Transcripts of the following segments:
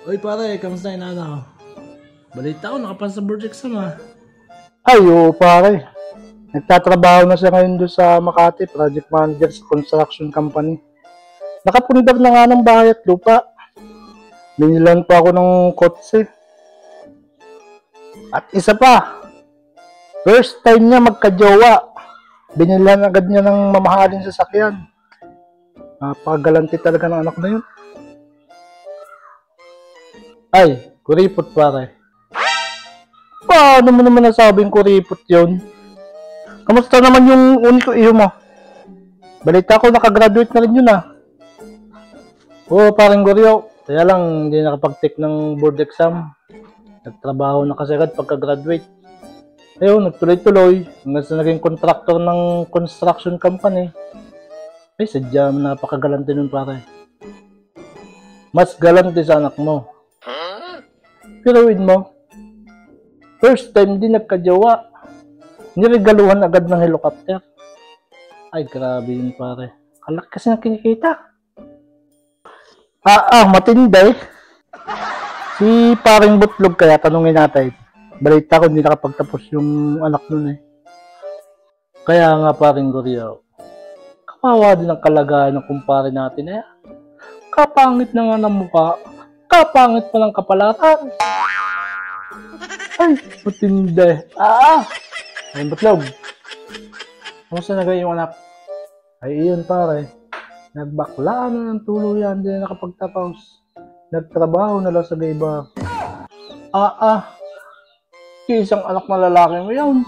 Uy pare, kamusta yung ano? Balita ko, nakapasa sa board exam ah. Ay, oo pare. Nagtatrabaho na siya ngayon doon sa Makati, project manager sa construction company. Nakapundar na nga ng bahay at lupa. Binilan pa ako ng kotse. At isa pa, first time niya magka-jowa. Binilan agad niya ng mamahaling sasakyan. Napakagalante talaga ng anak na yun. Ay, kuripot pare. Paano mo naman nasabing kuripot yun? Kamusta naman yung uniko iyo mo? Balita ko nakagraduate na rin yun ah. Oo, parang Goryo. Kaya lang hindi nakapag-take ng board exam. Nagtrabaho na kasi agad pagka-graduate. Ayun, nagtuloy-tuloy. Hanggang sa naging contractor ng construction company. Ay, sadya napakagalante nun pare. Mas galante sa anak mo. Piruin mo. First time din nagka-jowa. Niregaluhan agad ng helicopter. Ay, grabe yun pare. Kalaki kasi na kinikita. Matindi. Si paring Butlog kaya tanungin natin. Balita ko hindi nakapagtapos yung anak nun eh. Kaya nga paring Goryo. Kawawa din ang kalagayan ng kumpare natin eh. Kapangit na nga ng mukha. Kapangit pa ng kapalatan. Ay, matindi. Ay, Butlog. Kamusta na kayo yung anak? Ay, iyon pare. Nagbaklaan na ng tuluyan, hindi na nakapagtapos. Nagtrabaho na lang sa gayba. Isang anak na lalaki mo yan.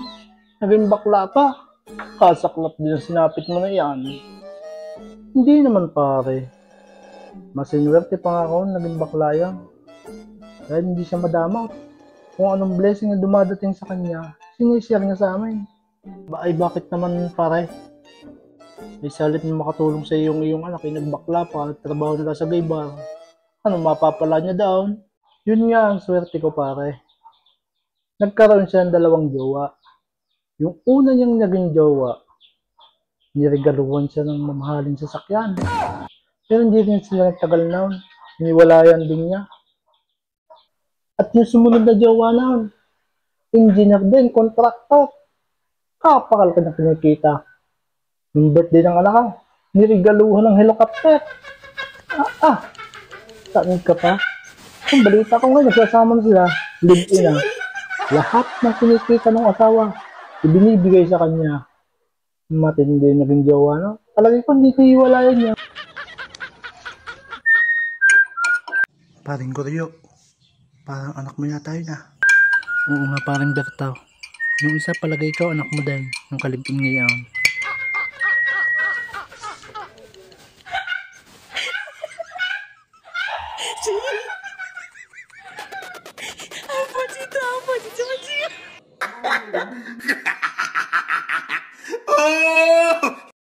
Naging bakla pa. Kasaklap din ang sinapit mo na yan. Hindi naman pare. Masinwerte pa nga ako, naging bakla yan. Dahil hindi siya madamot. Kung anong blessing na dumadating sa kanya, sinishare niya sa amin. Bakit naman pare? May salit na makatulong sa iyong anak ay nagbakla pa, nagtrabaho nila sa gay bar. Ano mapapala niya daw? Yun nga ang swerte ko pare. Nagkaroon siya ng dalawang jowa. Yung una niyang naging jowa, niregaluhan siya ng mamahaling sasakyan. Pero hindi rin sila nagtagal noon. Hiniwalayan din niya. At yung sumunod na jowa noon, engineer din, contractor. Kapakal ka na kinikita. Yung birthday ng anak ka, niregaluhan ng helicopter. Saan ka pa? Kung balita ko ngayon, nagsasama na sila, live-in na. Lahat ng kinikita ng asawa, ibinibigay sa kanya. Matindi naging jowa, no? Talagang kung hindi ko iwalayan niya. Paring Goryo. Parang anak mo yata yun ah. Oo nga parang Bertaw. Yung isa palagay ko anak mo din. Yung kalibin ngayon. Apa cerita?